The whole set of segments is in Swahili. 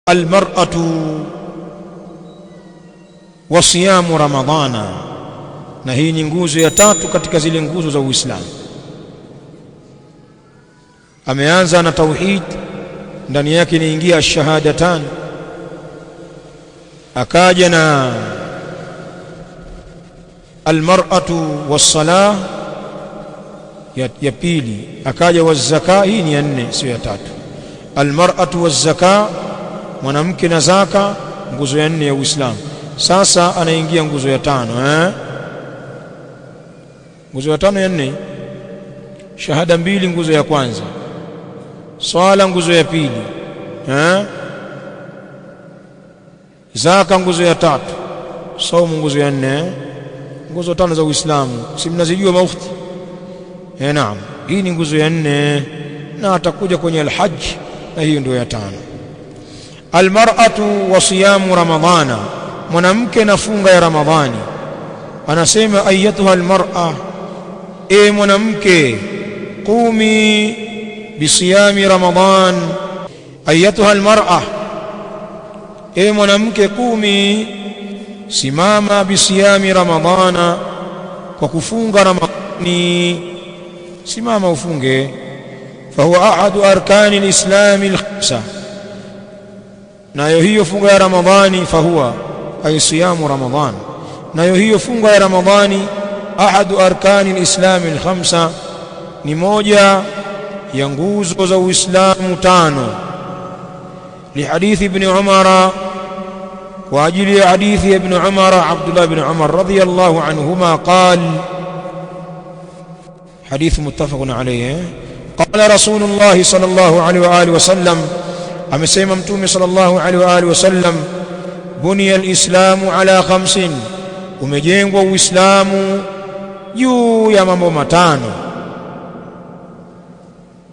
almar'atu wa siyamu ramadhana, na hii ni nguzo ya tatu katika zile nguzo za Uislamu. Ameanza na tauhid, ndani yake inaingia shahadatan, akaja na almar'atu was-salah ya pili, akaja waz-zaka, hii ni ya nne sio ya tatu. Almar'atu waz-zaka, mwanamke na zaka, nguzo ya nne ya Uislamu. Sasa anaingia nguzo ya tano. Nguzo ya tano ya nne, shahada mbili nguzo ya kwanza, swala nguzo ya pili, zaka nguzo ya tatu, saumu nguzo ya nne. Nguzo tano za Uislamu si mnazijua maufti? Naam, hii ni nguzo ya nne, na atakuja kwenye al-hajj, na hiyo ndio ya tano. Almar'atu wa siyamu ramadhana, mwanamke na funga ya Ramadhani. Anasema ayatuha almar'a, e mwanamke, qumi bisiyami Ramadhan. Ayatuha almar'a, e mwanamke, qumi, simama, bisiyami Ramadhana, kwa kufunga Ramadhani. Simama ufunge. Fahuwa ahadu arkani lislami alkhamsa, nayo hiyo funga ya Ramadhani, fahuwa ay siyamu Ramadhan, nayo hiyo funga ya Ramadhani, ahadu arkani lislami alkhamsa, ni moja ya nguzo za Uislamu tano. Lihadithi ibn Umar, kwa ajili ya hadithi ibn Umar, Abdullah ibn Umar radhiyallahu anhuma, qal, hadith muttafaqun alayhi, qala Rasulullah sallallahu alayhi wa alihi wasallam, amesema Mtume sallallahu alayhi wa alihi wasallam, buniya alislamu ala khamsin, umejengwa Uislamu juu ya mambo matano.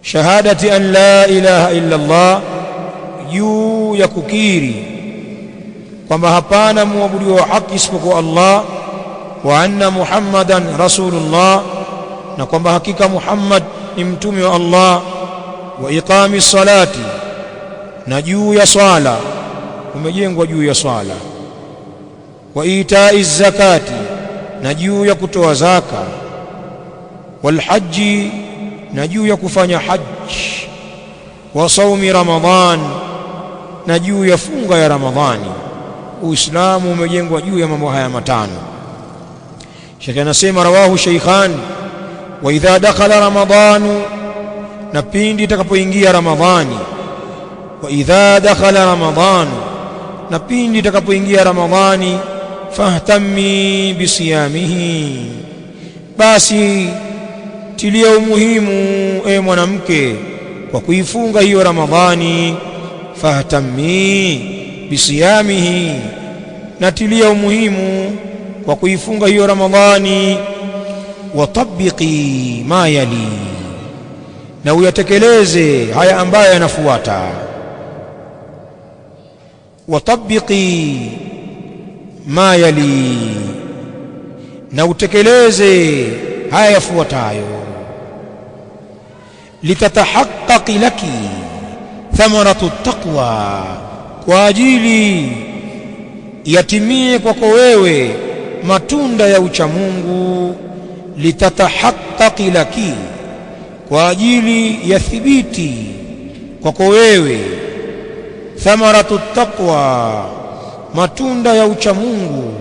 Shahadati an la ilaha illa Allah, juu ya kukiri kwamba hapana muabudiwa wa haki isipokuwa Allah, wa anna Muhammadan rasulullah, na kwamba hakika Muhammad ni mtume wa Allah, wa iqami salati, na juu ya swala, umejengwa juu ya swala, wa itai zakati, na juu ya kutoa zaka, wal haji, na juu ya kufanya haji, wa saumi Ramadhan, na juu ya funga ya Ramadhani. Uislamu umejengwa juu ya mambo haya matano. Sheikh anasema rawahu shaykhan, wa idha dakhala Ramadhanu, na pindi itakapoingia Ramadhani, wa idha dakhala Ramadhanu, na pindi itakapoingia Ramadhani, fahtammi bisiyamihi, basi tilia umuhimu e mwanamke kwa kuifunga hiyo Ramadhani. Fahtammi bisiyamihi, na tilia umuhimu kwa kuifunga hiyo Ramadhani. Watabiqi ma yali, na uyatekeleze haya ambayo yanafuata. Watabiqi ma yali, na utekeleze haya yafuatayo. Litatahaqqaqi laki thamaratu taqwa, kwa ajili yatimie kwako wewe matunda ya uchamungu. Litatahaqqaqi laki, kwa ajili ya thibiti kwako wewe thamaratu taqwa, matunda ya uchamungu.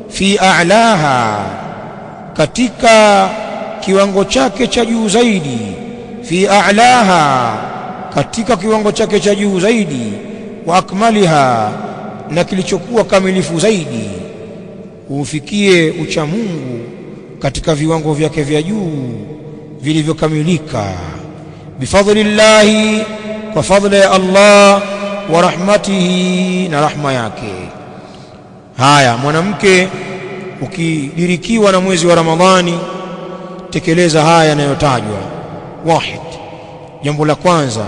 Fi a'laha, katika kiwango chake cha juu zaidi. Fi a'laha, katika kiwango chake cha juu zaidi. Wa akmaliha, na kilichokuwa kamilifu zaidi. Ufikie uchamungu katika viwango vyake vya juu vilivyokamilika. Bifadlillahi, kwa fadhila ya Allah, wa rahmatihi, na rahma yake. Haya, mwanamke ukidirikiwa na mwezi wa Ramadhani, tekeleza haya yanayotajwa. Wahid, jambo la kwanza,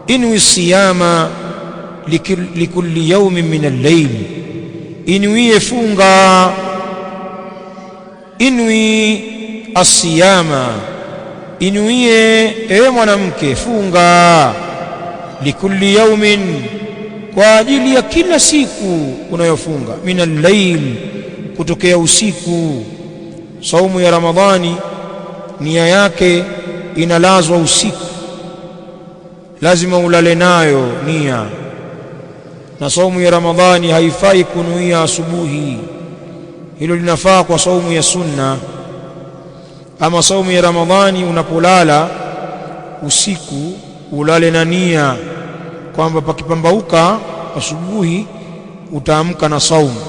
inwi siyama likulli yawmin min al-layl, inwiye funga. Inwi asiyama, inwiye ewe mwanamke funga. Likulli yawmin, kwa ajili ya kila siku unayofunga. Minal layl, kutokea usiku. Saumu ya Ramadhani nia yake inalazwa usiku, lazima ulale nayo nia. Na saumu ya Ramadhani haifai kunuia asubuhi, hilo linafaa kwa saumu ya sunna. Ama saumu ya Ramadhani unapolala usiku ulale na nia kwamba pakipambauka asubuhi utaamka na saumu,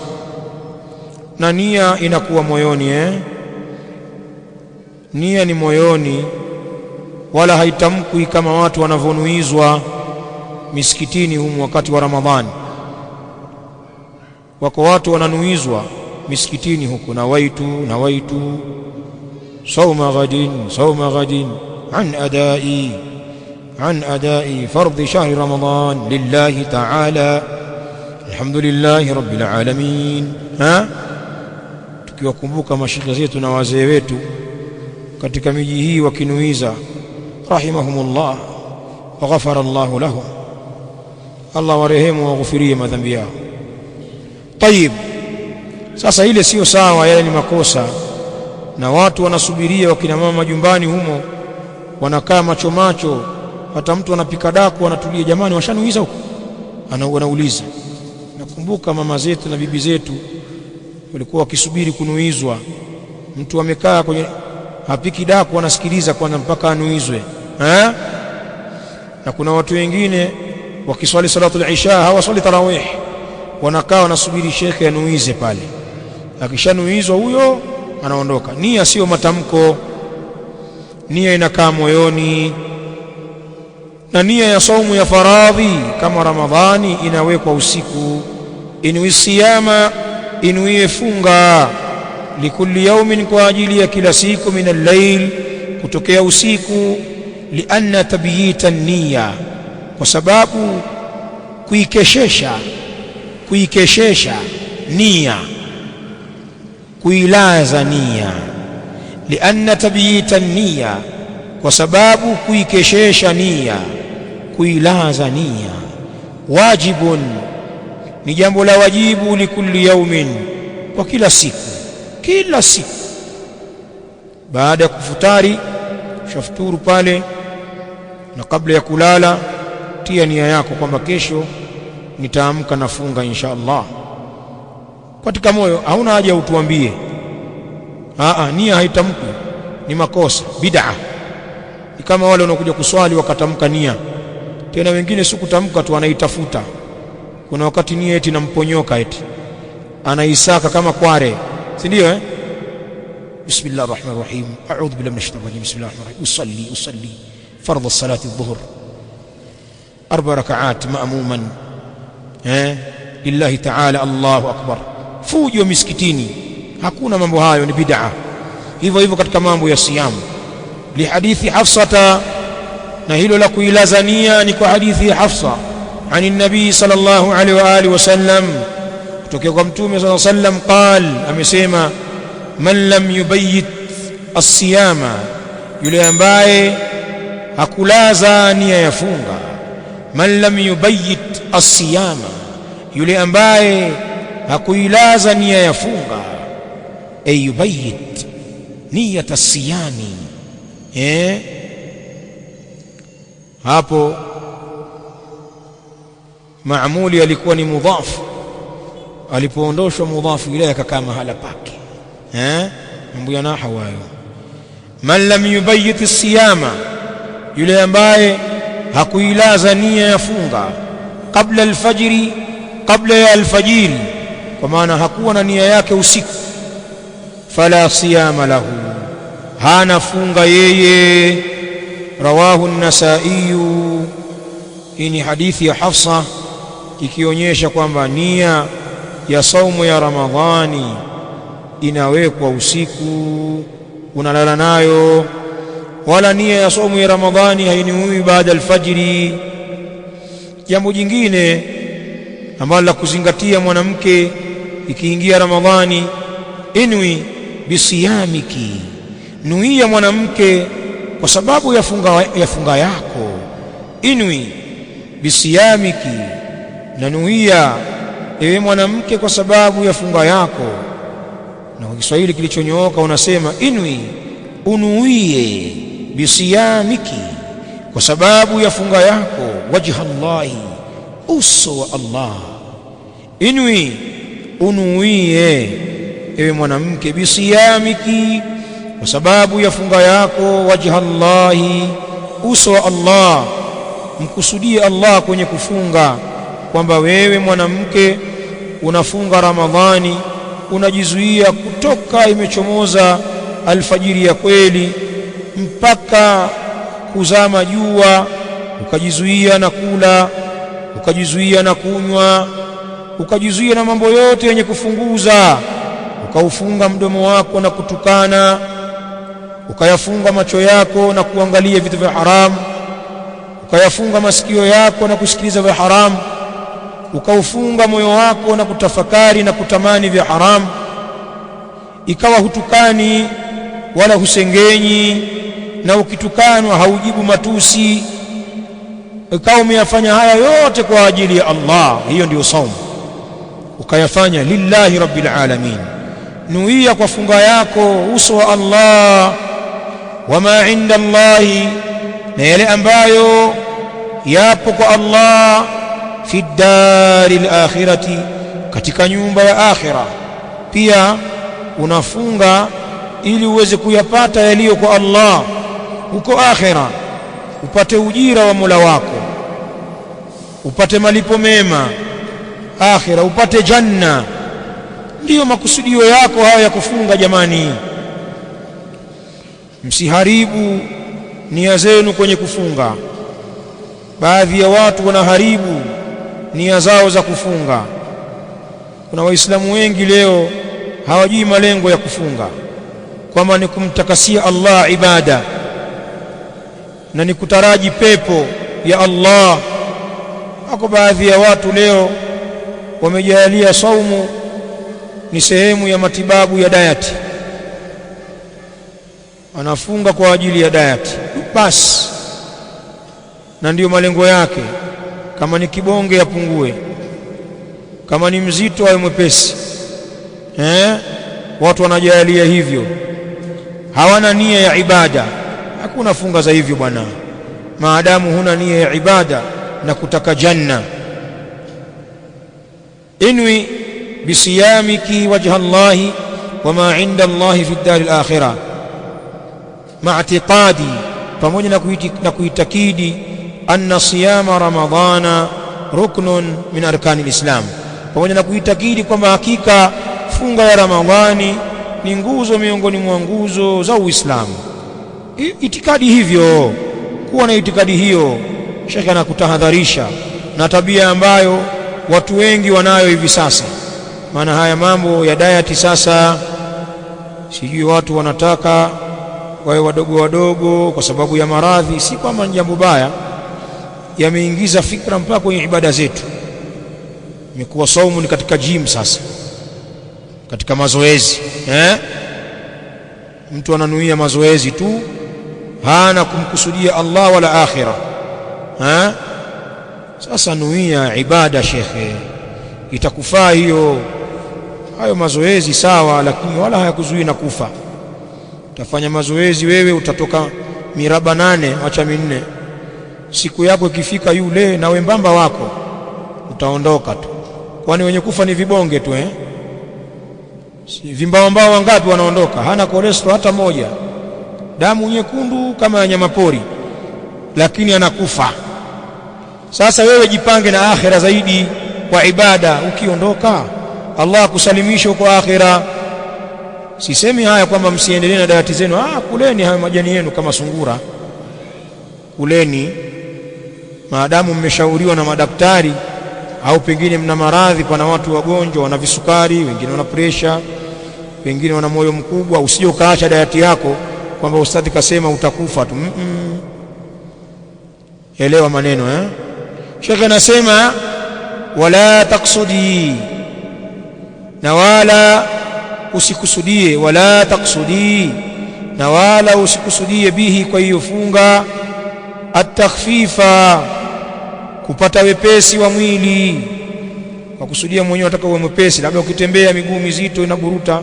na nia inakuwa moyoni. Nia ni moyoni, wala haitamkwi kama watu wanavonuizwa misikitini humu wakati wa Ramadhani. Wako watu wananuizwa misikitini huko, nawaitu sauma ghadin an adai fardhi shahri Ramadan lillahi ta'ala alhamdulillahi rabbil alamin. Tukiwakumbuka mashekhe zetu na wazee wetu katika miji hii wakinuiza, rahimahumullah wa ghafara Allahu lahum, Allah warehemu wa ghufirie madhambi yao. Tayib, sasa ile sio sawa, yale ni makosa. Na watu wanasubiria, wakina mama majumbani humo wanakaa macho macho, hata mtu anapika daku anatulia, jamani washanuiza huko, anauliza. Nakumbuka mama zetu na bibi zetu walikuwa wakisubiri kunuizwa. Mtu amekaa kwenye hapiki daku anasikiliza kwanza mpaka anuizwe. Na kuna watu wengine wakiswali salatul isha hawaswali tarawih, wanakaa wanasubiri shekhe anuize pale. Akishanuizwa huyo anaondoka. Nia sio matamko, nia inakaa moyoni. Na nia ya saumu ya faradhi kama Ramadhani inawekwa usiku. Inwi siyama, inwi funga, likulli yawmin, kwa ajili ya kila siku, min al-layl, kutokea usiku. Lianna tabyita niyya, kwa sababu kuikeshesha nia, kuilaza nia. Lianna tabyita niyya, kwa sababu kuikeshesha nia, kuilaza nia. Wajibun, ni jambo la wajibu. Likulli yawmin, kwa kila siku. Baada ya kufutari, shafuturu pale, na kabla ya kulala tia nia yako kwamba kesho nitaamka nafunga insha Allah katika moyo. Hauna haja utuambie, nia haitamkwi, ni makosa, bid'a. Ni kama wale wanaokuja kuswali wakatamka nia, tena wengine si kutamka tu, anaitafuta. Kuna wakati nia eti namponyoka, eti anaisaka kama kware, si ndio? Bismillahir rahmanir rahim, a'udhu billahi minash shaitanir rajim, bismillahir rahmanir rahim, usalli fardhu salati adh-dhuhr 4 rak'at ma'muman lillahi ta'ala, Allahu akbar. Fujo misikitini, hakuna mambo hayo, ni bid'a. Hivyo katika mambo ya siyamu, li hadithi Hafsata, na hilo la kuilazania ni kwa hadithi ya Hafsa ani nabii sallallahu alaihi wa alihi wasallam, kutoka kwa mtume sallallahu alaihi wasallam, qal, amesema, man lam yubayyit as-siyama, yule ambaye hakulaza nia ya funga. Man lam yubayyit as-siyama, yule ambaye hakuilaza nia ya funga. Yubayyit niyat as-siyami, hapo maamuli alikuwa ni mudhaf, alipoondoshwa mudhafu ile akakaa mahala pake. Mambo ya nahwu hayo. Man lam yubayyit as-siyama, yule ambaye hakuilaza nia ya funga. Qabla al-fajri, kabla ya alfajiri, kwa maana hakuwa na nia yake usiku. Fala siyama lahu, hana funga yeye. Rawahu an-Nasa'i. Hii ni hadithi ya Hafsa ikionyesha kwamba nia ya saumu ya Ramadhani inawekwa usiku, unalala nayo. Wala nia ya saumu ya Ramadhani hainiwi baada alfajiri. Jambo jingine ambalo la kuzingatia mwanamke ikiingia Ramadhani, inwi bisiyamiki, nuia mwanamke kwa sababu ya funga yako. Inwi bisiyamiki, nanuia ewe mwanamke kwa sababu ya funga yako. Na kwa Kiswahili kilichonyooka unasema inwi, unuie bisiyamiki, kwa sababu ya funga yako, wajha Allahi, uso wa Allah. Inwi, unuie ewe mwanamke, bisiyamiki, kwa sababu ya funga yako, wajha Allahi, uso wa Allah. Mkusudie Allah kwenye kufunga, kwamba wewe mwanamke unafunga Ramadhani, unajizuia kutoka imechomoza alfajiri ya kweli mpaka kuzama jua, ukajizuia na kula, ukajizuia na kunywa, ukajizuia na mambo yote yenye kufunguza, ukaufunga mdomo wako na kutukana, ukayafunga macho yako na kuangalia vitu vya haramu, ukayafunga masikio yako na kusikiliza vya haramu, ukaufunga moyo wako na kutafakari na kutamani vya haramu, ikawa hutukani wala husengenyi, na ukitukanwa haujibu matusi, ikawa umeyafanya haya yote kwa ajili ya Allah. Hiyo ndiyo saumu, ukayafanya lillahi rabbil alamin. Nuia kwa funga yako uso wa Allah, wama inda Allahi, na yale ambayo yapo kwa Allah, fi dari al-akhirati, katika nyumba ya akhira. Pia unafunga ili uweze kuyapata yaliyo kwa Allah huko akhira, upate ujira wa Mola wako, upate malipo mema akhira, upate janna. Ndiyo makusudio yako haya ya kufunga. Jamani, msiharibu nia zenu kwenye kufunga. Baadhi ya watu wanaharibu nia zao za kufunga. Kuna waislamu wengi leo hawajui malengo ya kufunga, kwamba ni kumtakasia Allah ibada na ni kutaraji pepo ya Allah. Wako baadhi ya watu leo wamejalia saumu ni sehemu ya matibabu ya diet, anafunga kwa ajili ya diet basi, na ndiyo malengo yake. Kama ni kibonge yapungue, kama ni mzito awe mwepesi. Watu wanajalia hivyo, hawana nia ya ibada. Hakuna funga za hivyo bwana, maadamu huna nia ya ibada na kutaka janna. Inwi bisiyamiki wajha Allahi wama inda Allahi fi dari al-akhirah, ma'tiqadi, pamoja na kuitakidi anna siyama ramadhana ruknun min arkani al-islam, pamoja na kuitakidi kwamba hakika funga ya Ramadhani ni nguzo miongoni mwa nguzo za Uislamu. Itikadi hivyo, kuwa na itikadi hiyo. Sheikh anakutahadharisha na tabia ambayo watu wengi wanayo hivi sasa. Maana haya mambo ya diet sasa, sijui watu wanataka wawe wadogo wadogo kwa sababu ya maradhi. Si kwamba ni jambo baya, yameingiza fikra mpaka kwenye ibada zetu. Imekuwa saumu ni katika gym sasa, katika mazoezi. Mtu ananuia mazoezi tu, hana kumkusudia Allah wala akhira. Sasa nuia ibada shekhe, itakufaa hiyo. Hayo mazoezi sawa, lakini wala hayakuzuii na kufa. Utafanya mazoezi wewe, utatoka miraba 8 acha 4. Siku yako ikifika yule na wembamba wako utaondoka tu, kwani wenye kufa ni vibonge tu. Vimbao wangapi wanaondoka, hana cholesterol hata moja, damu nyekundu kama ya nyama pori, lakini anakufa. Sasa wewe jipange na akhira zaidi kwa ibada. Ukiondoka Allah kusalimisha huko akhira. Sisemi haya kwamba msiendelee na dayati zenu. Kuleni hayo majani yenu kama sungura, kuleni maadamu mmeshauriwa na madaktari, au pengine mna maradhi. Pana watu wagonjwa, wana visukari, wengine wana presha, wengine wana moyo mkubwa. Usije ukaacha dayati yako kwamba ustadhi kasema utakufa tu. Elewa maneno. Sheikh anasema wala taksudi, na wala usikusudie. Wala taksudi, na wala usikusudie bihi, kwa hiyo funga, at-takhfifa, kupata wepesi wa mwili. Kwa kusudia mwenyewe unataka uwe mwepesi, labda ukitembea miguu mizito inaburuta,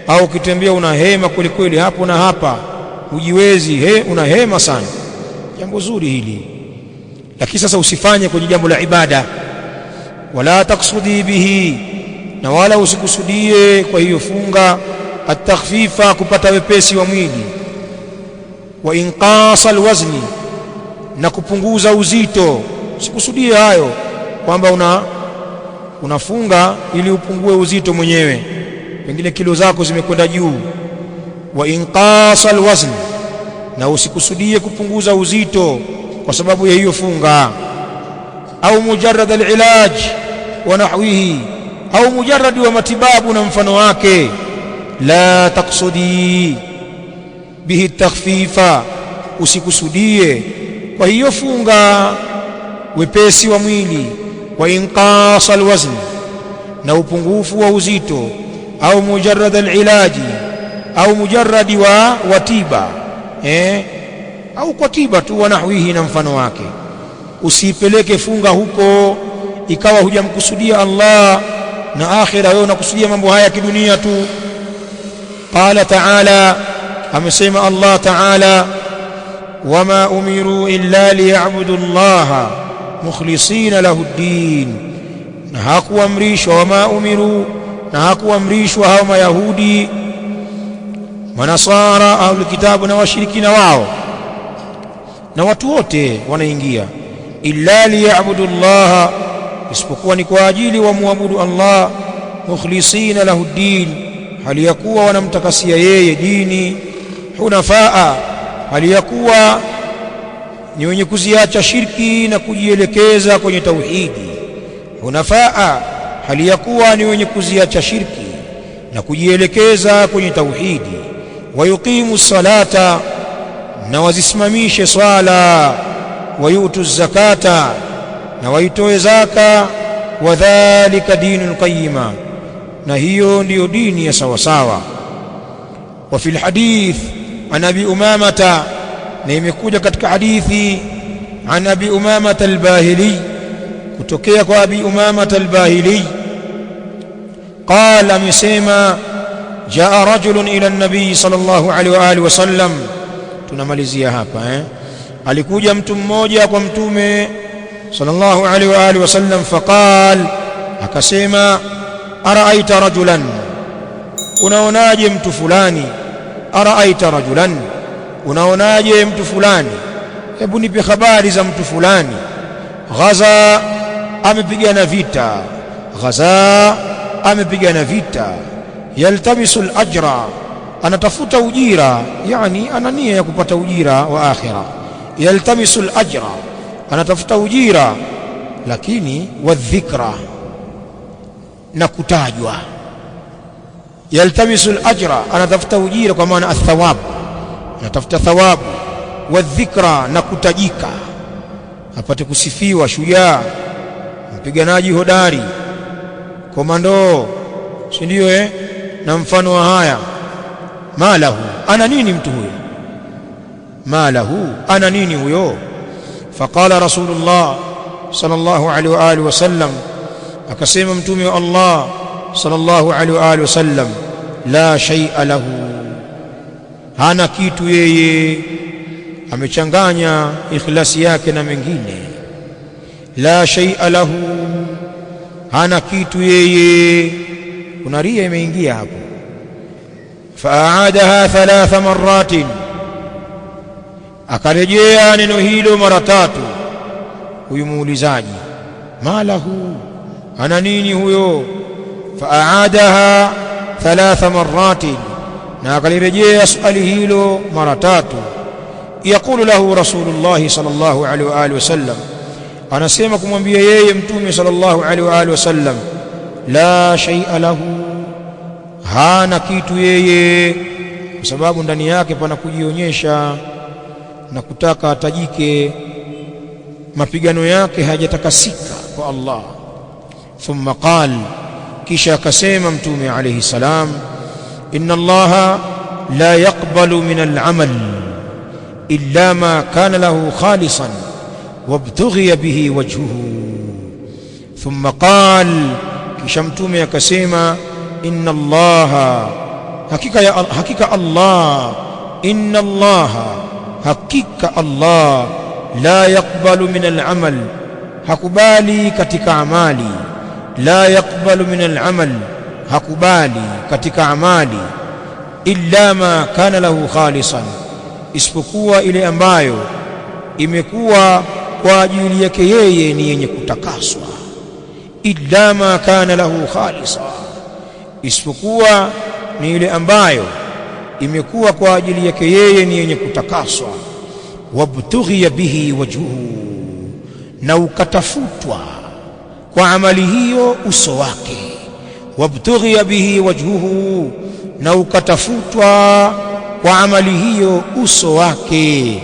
au ukitembea una hema kweli kweli hapo na hapa, hujiwezi, una hema sana. Jambo zuri hili, lakini sasa usifanye kwenye jambo la ibada. Wala taksudi bihi, na wala usikusudie kwa hiyo funga atakhfifa, kupata wepesi wa mwili. Wa inqasa alwazni, na kupunguza uzito. Usikusudie hayo kwamba unafunga ili upungue uzito mwenyewe, pengine kilo zako zimekwenda juu. Wa inqasa alwazn, na usikusudie kupunguza uzito kwa sababu ya hiyo funga. Au mujarrad alilaj wa nahwihi, au mujarrad wa matibabu na mfano wake. La taksudi bihi takhfifa, usikusudie kwa hiyo funga wepesi wa mwili. Wa inqasa alwazn, na upungufu wa uzito. Au mujarrad alilaji, au mujarradi wa tiba, au kwa tiba tu, wa nahwihi, na mfano wake. Usipeleke funga huko ikawa hujamkusudia Allah na akhira, wewe unakusudia mambo haya kidunia tu. Qala ta'ala, amesema Allah ta'ala, wama umiru illa liya'budu Allah mukhlisina lahu ad-din, na hakuamrishwa, wama umiru, na hakuamrishwa hao Mayahudi, Manasara, ahlul kitabu na washirikina wao, na watu wote wanaingia, illa liya'budu Allah, isipokuwa ni kwa ajili wa muabudu Allah, mukhlisina lahu ad-din, hali ya kuwa wanamtakasia yeye dini, hunafaa, hali ya kuwa ni wenye kuziacha shirki na kujielekeza kwenye tauhidi. Hunafaa, hali ya kuwa ni wenye kuziacha shirki na kujielekeza kwenye tauhidi. Wayuqimu salata, na wazisimamishe swala. Wayutu zakata, na waitoe zaka. Wadhalika dinul qayyima, na hiyo ndiyo dini ya sawasawa. Wa fil hadith an Abi Umamata, na imekuja katika hadithi an Abi Umamata al-Bahili, kutokea kwa Abi Umamata al-Bahili, qala, amesema, jaa rajulun ila an-nabii sallallahu alaihi wa alihi wasallam. Tunamalizia hapa alikuja mtu mmoja kwa mtume sallallahu alaihi wa alihi wasallam, faqal, akasema, araaita rajulan, unaonaje mtu fulani? Araaita rajulan, unaonaje mtu fulani? Hebu nipe habari za mtu fulani. Ghaza, amepigana vita. Ghaza, amepigana vita. Yaltamisu al-ajra, anatafuta ujira, yani ana nia ya kupata ujira wa akhira. Yaltamisu al-ajra, anatafuta ujira, lakini wadhikra, na kutajwa. Yaltamisu al-ajra, anatafuta ujira kwa maana athawab, anatafuta thawabu. Wadhikra, na kutajika, apate kusifiwa, shujaa, mpiganaji hodari, komando, si ndio? Na mfano wa haya. Malahu, ana nini mtu huyo? Malahu, ana nini huyo? Faqala Rasulullah sallallahu alaihi wa alihi wasallam, akasema mtume wa Allah sallallahu alaihi wa alihi wasallam, la shay'a lahu, hana kitu yeye. Amechanganya ikhlasi yake na mengine. La shay'a lahu, hana kitu yeye, kuna ria imeingia hapo. Fa'aadaha 3 marratin, akarejea neno hilo mara 3. Huyu muulizaji, malahu, ana nini huyo? Fa'aadaha 3 marratin, na akalirejea swali hilo mara 3. Yaqulu lahu Rasulullah sallallahu alaihi wa alihi wasallam, anasema kumwambia yeye mtume sallallahu alaihi wa alihi wasallam, la shay'a lahu, hana kitu yeye, kwa sababu ndani yake pana kujionyesha na kutaka atajike, mapigano yake hajatakasika kwa Allah. Thumma qal, kisha akasema mtume alayhi salam, inna Allaha la yaqbalu min al-amal illa ma kana lahu khalisan wabtughiya bihi wajhuhu. Thumma qal, kisha mtume akasema, inna Allaha, hakika Allah, inna Allaha, hakika Allah, la yaqbalu min al-amal, hakubali katika amali, la yaqbalu min al-amal, hakubali katika amali, illa ma kana lahu khalisan, isipokuwa ile ambayo imekuwa kwa ajili yake yeye ni yenye kutakaswa. Illa ma kana lahu khalisa, isipokuwa ni ile ambayo imekuwa kwa ajili yake yeye ni yenye kutakaswa. Wabtughiya bihi wajhuhu, na ukatafutwa kwa amali hiyo uso wake. Wabtughiya bihi wajhuhu, na ukatafutwa kwa amali hiyo uso wake.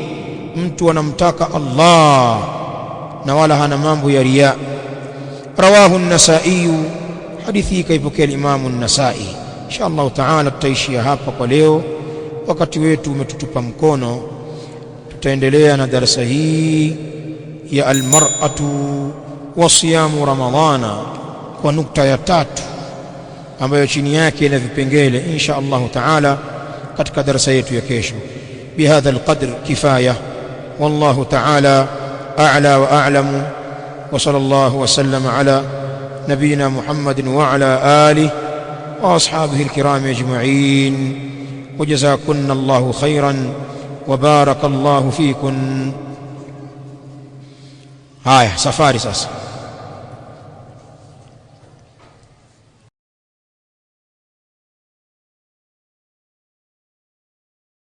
Mtu anamtaka Allah na wala hana mambo ya riya. Rawahu an-Nasa'i, hadithi kaipokea al-Imam an-Nasa'i. Insha Allah taala tutaishia hapa kwa leo, wakati wetu umetutupa mkono. Tutaendelea na darasa hii ya al-mar'atu wa siyamu ramadhana kwa nukta ya 3 ambayo chini yake ina vipengele, insha Allah taala katika darasa yetu ya kesho. Bihadha al-qadr kifaya, wallahu taala a'la wa a'lamu, wa sallallahu wa sallama ala nabiyyina Muhammadin wa ala alihi wa ashabihi al-kiram ajma'in, wa jazakunna Allahu khairan wa barakallahu fikum. Haya, safari sasa.